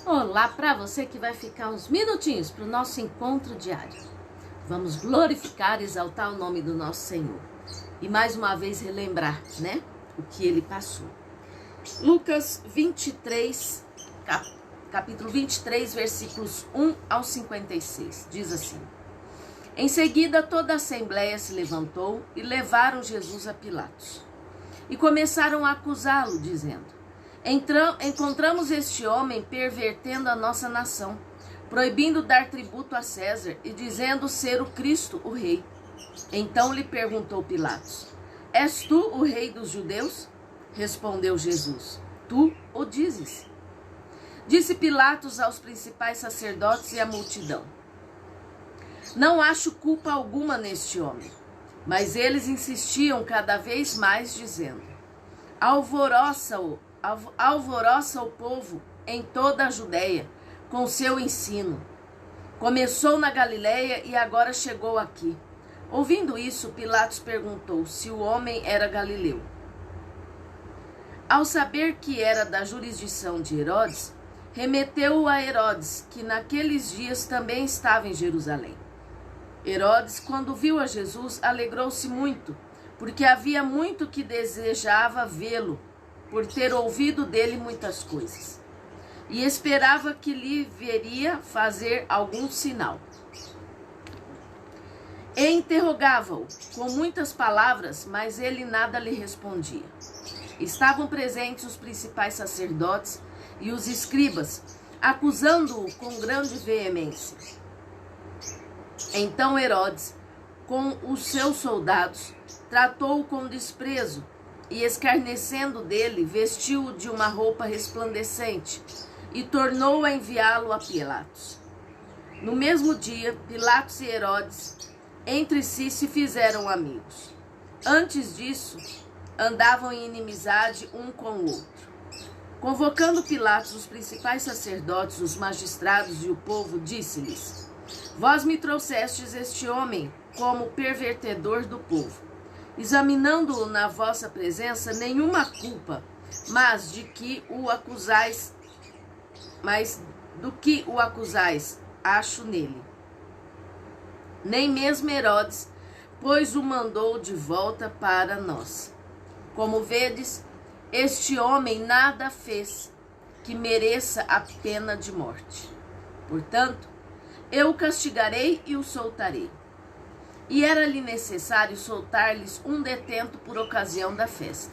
Olá para você que vai ficar uns minutinhos para o nosso encontro diário. Vamos glorificar e exaltar o nome do nosso Senhor. E mais uma vez relembrar, o que ele passou. Lucas 23, capítulo 23, versículos 1 ao 56, diz assim: Em seguida toda a assembleia se levantou e levaram Jesus a Pilatos. E começaram a acusá-lo, dizendo: Encontramos este homem pervertendo a nossa nação, proibindo dar tributo a César e dizendo ser o Cristo, o rei. Então lhe perguntou Pilatos: És tu o rei dos judeus? Respondeu Jesus: Tu o dizes. Disse Pilatos aos principais sacerdotes e à multidão: Não acho culpa alguma neste homem. Mas eles insistiam cada vez mais, dizendo: Alvoroça o povo em toda a Judéia com seu ensino. Começou na Galileia e agora chegou aqui. Ouvindo isso, Pilatos perguntou se o homem era galileu. Ao saber que era da jurisdição de Herodes, remeteu-o a Herodes, que naqueles dias também estava em Jerusalém. Herodes, quando viu a Jesus, alegrou-se muito, porque havia muito que desejava vê-lo, por ter ouvido dele muitas coisas, e esperava que lhe veria fazer algum sinal. E interrogava-o com muitas palavras, mas ele nada lhe respondia. Estavam presentes os principais sacerdotes e os escribas, acusando-o com grande veemência. Então Herodes, com os seus soldados, tratou-o com desprezo e, escarnecendo dele, vestiu-o de uma roupa resplandecente e tornou a enviá-lo a Pilatos. No mesmo dia, Pilatos e Herodes entre si se fizeram amigos. Antes disso, andavam em inimizade um com o outro. Convocando Pilatos os principais sacerdotes, os magistrados e o povo, disse-lhes: Vós me trouxestes este homem como pervertedor do povo, examinando-o na vossa presença, nenhuma culpa, mas do que o acusais, acho nele. Nem mesmo Herodes, pois o mandou de volta para nós. Como vedes, este homem nada fez que mereça a pena de morte. Portanto, eu o castigarei e o soltarei. E era-lhe necessário soltar-lhes um detento por ocasião da festa.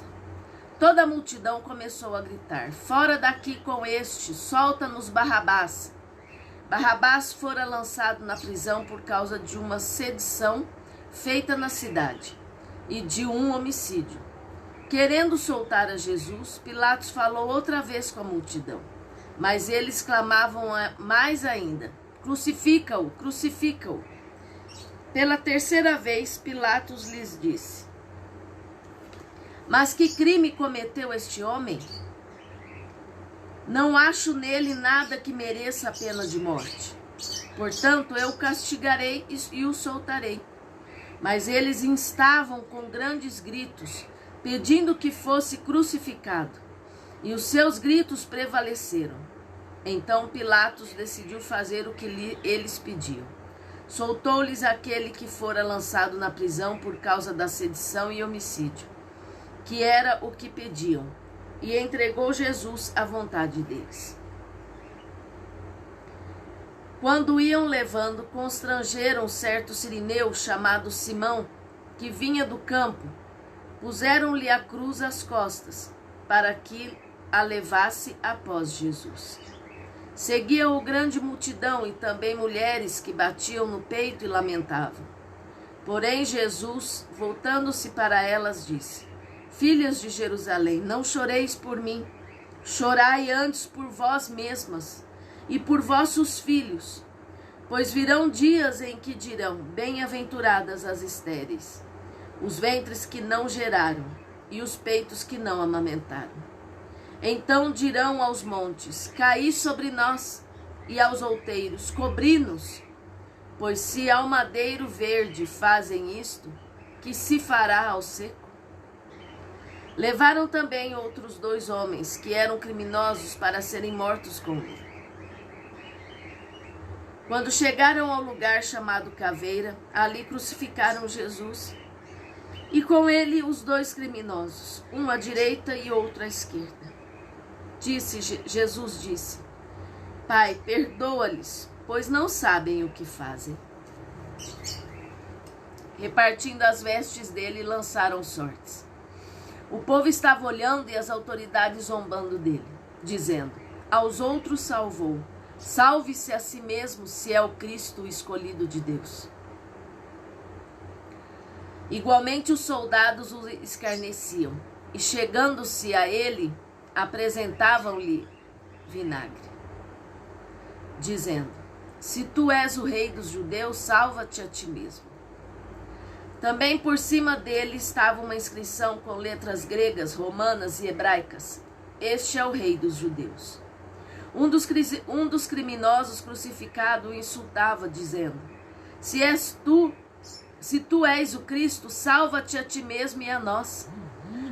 Toda a multidão começou a gritar: Fora daqui com este, solta-nos Barrabás. Barrabás fora lançado na prisão por causa de uma sedição feita na cidade e de um homicídio. Querendo soltar a Jesus, Pilatos falou outra vez com a multidão. Mas eles clamavam mais ainda: Crucifica-o, crucifica-o. Pela terceira vez, Pilatos lhes disse: Mas que crime cometeu este homem? Não acho nele nada que mereça a pena de morte. Portanto, eu o castigarei e o soltarei. Mas eles instavam com grandes gritos, pedindo que fosse crucificado. E os seus gritos prevaleceram. Então Pilatos decidiu fazer o que eles pediam. Soltou-lhes aquele que fora lançado na prisão por causa da sedição e homicídio, que era o que pediam, e entregou Jesus à vontade deles. Quando iam levando, constrangeram certo sirineu chamado Simão, que vinha do campo. Puseram-lhe a cruz às costas, para que a levasse após Jesus. Seguia-o grande multidão e também mulheres que batiam no peito e lamentavam. Porém Jesus, voltando-se para elas, disse: Filhas de Jerusalém, não choreis por mim, chorai antes por vós mesmas e por vossos filhos, pois virão dias em que dirão: Bem-aventuradas as estéreis, os ventres que não geraram e os peitos que não amamentaram. Então dirão aos montes: Caí sobre nós, e aos outeiros: Cobri-nos. Pois se ao madeiro verde fazem isto, que se fará ao seco? Levaram também outros 2 homens, que eram criminosos, para serem mortos com ele. Quando chegaram ao lugar chamado Caveira, ali crucificaram Jesus e com ele os dois criminosos, um à direita e outro à esquerda. Jesus disse: Pai, perdoa-lhes, pois não sabem o que fazem. Repartindo as vestes dele, lançaram sortes. O povo estava olhando e as autoridades zombando dele, dizendo: aos outros salvou, salve-se a si mesmo se é o Cristo, o escolhido de Deus. Igualmente os soldados o escarneciam, e chegando-se a ele, apresentavam-lhe vinagre, dizendo: se tu és o rei dos judeus, salva-te a ti mesmo. Também por cima dele estava uma inscrição com letras gregas, romanas e hebraicas: este é o rei dos judeus. Um dos criminosos crucificado o insultava, dizendo: se tu és o Cristo, salva-te a ti mesmo e a nós.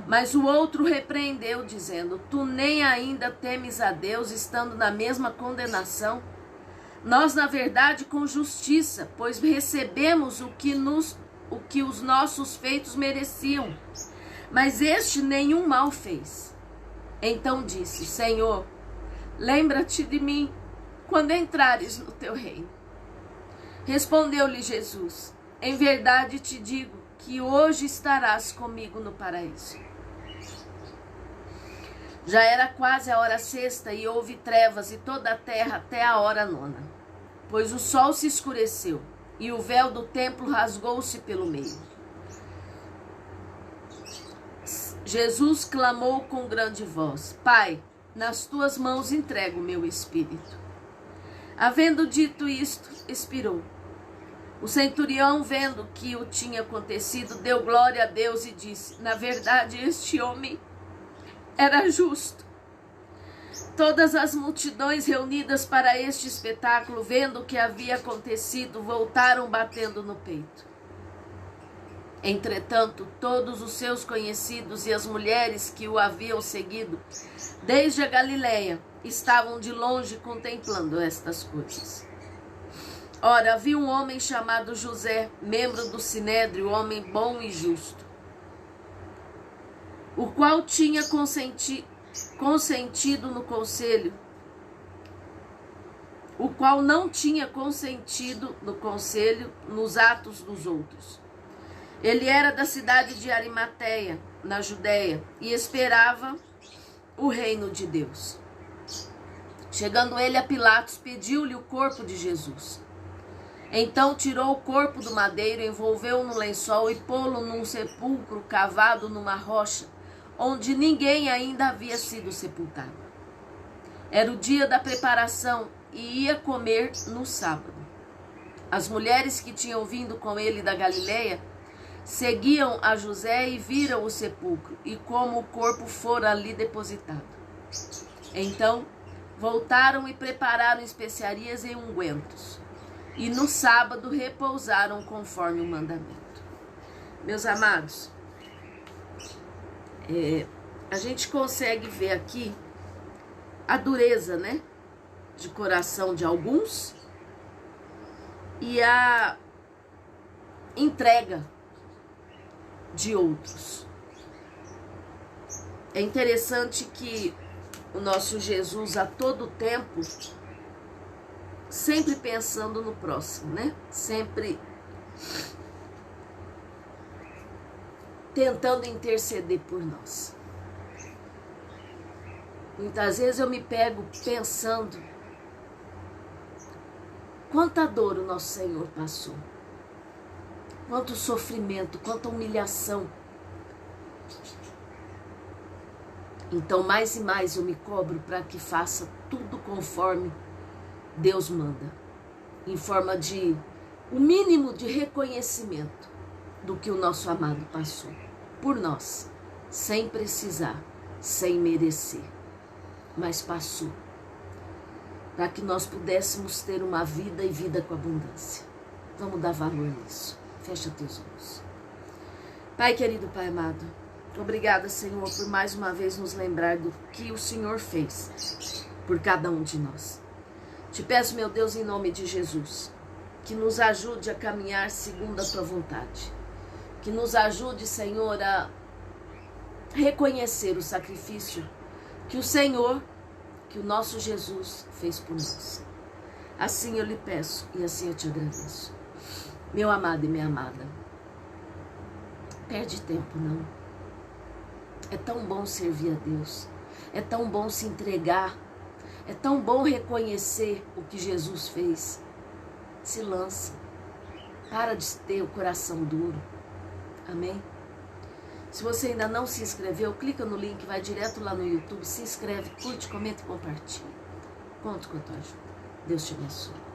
Mas o outro repreendeu, dizendo: tu nem ainda temes a Deus, estando na mesma condenação? Nós, na verdade, com justiça, pois recebemos o que os nossos feitos mereciam. Mas este nenhum mal fez. Então disse: Senhor, lembra-te de mim quando entrares no teu reino. Respondeu-lhe Jesus: em verdade te digo que hoje estarás comigo no paraíso. Já era quase a hora sexta e houve trevas em toda a terra até a hora nona, pois o sol se escureceu e o véu do templo rasgou-se pelo meio. Jesus clamou com grande voz: Pai, nas tuas mãos entrego o meu espírito. Havendo dito isto, expirou. O centurião, vendo que o tinha acontecido, deu glória a Deus e disse: na verdade, este homem era justo. Todas as multidões reunidas para este espetáculo, vendo o que havia acontecido, voltaram batendo no peito. Entretanto, todos os seus conhecidos e as mulheres que o haviam seguido, desde a Galileia, estavam de longe contemplando estas coisas. Ora, havia um homem chamado José, membro do Sinédrio, homem bom e justo, o qual tinha consentido no conselho, o qual não tinha consentido no conselho nos atos dos outros. Ele era da cidade de Arimateia, na Judéia, e esperava o reino de Deus. Chegando ele a Pilatos, pediu-lhe o corpo de Jesus. Então tirou o corpo do madeiro, envolveu-o no lençol e pô-lo num sepulcro cavado numa rocha, onde ninguém ainda havia sido sepultado. Era o dia da preparação e ia comer no sábado. As mulheres que tinham vindo com ele da Galileia seguiam a José e viram o sepulcro e como o corpo fora ali depositado. Então voltaram e prepararam especiarias e ungüentos. E no sábado repousaram conforme o mandamento. Meus amados, a gente consegue ver aqui a dureza, né, de coração de alguns e a entrega de outros. É interessante que o nosso Jesus, a todo tempo, sempre pensando no próximo, né? Sempre tentando interceder por nós. Muitas vezes eu me pego pensando quanta dor o nosso Senhor passou, quanto sofrimento, quanta humilhação. Então, mais e mais eu me cobro para que faça tudo conforme Deus manda, em forma de o mínimo de reconhecimento do que o nosso amado passou por nós, sem precisar, sem merecer, mas passou, para que nós pudéssemos ter uma vida e vida com abundância. Vamos dar valor nisso. Fecha teus olhos. Pai querido, Pai amado, obrigada, Senhor, por mais uma vez nos lembrar do que o Senhor fez por cada um de nós. Te peço, meu Deus, em nome de Jesus, que nos ajude a caminhar segundo a tua vontade. Que nos ajude, Senhor, a reconhecer o sacrifício que o Senhor, que o nosso Jesus fez por nós. Assim eu lhe peço e assim eu te agradeço. Meu amado e minha amada, perde tempo não. É tão bom servir a Deus. É tão bom se entregar. É tão bom reconhecer o que Jesus fez. Se lança. Para de ter o coração duro. Amém? Se você ainda não se inscreveu, clica no link, vai direto lá no YouTube, se inscreve, curte, comenta e compartilha. Conto com a tua ajuda. Deus te abençoe.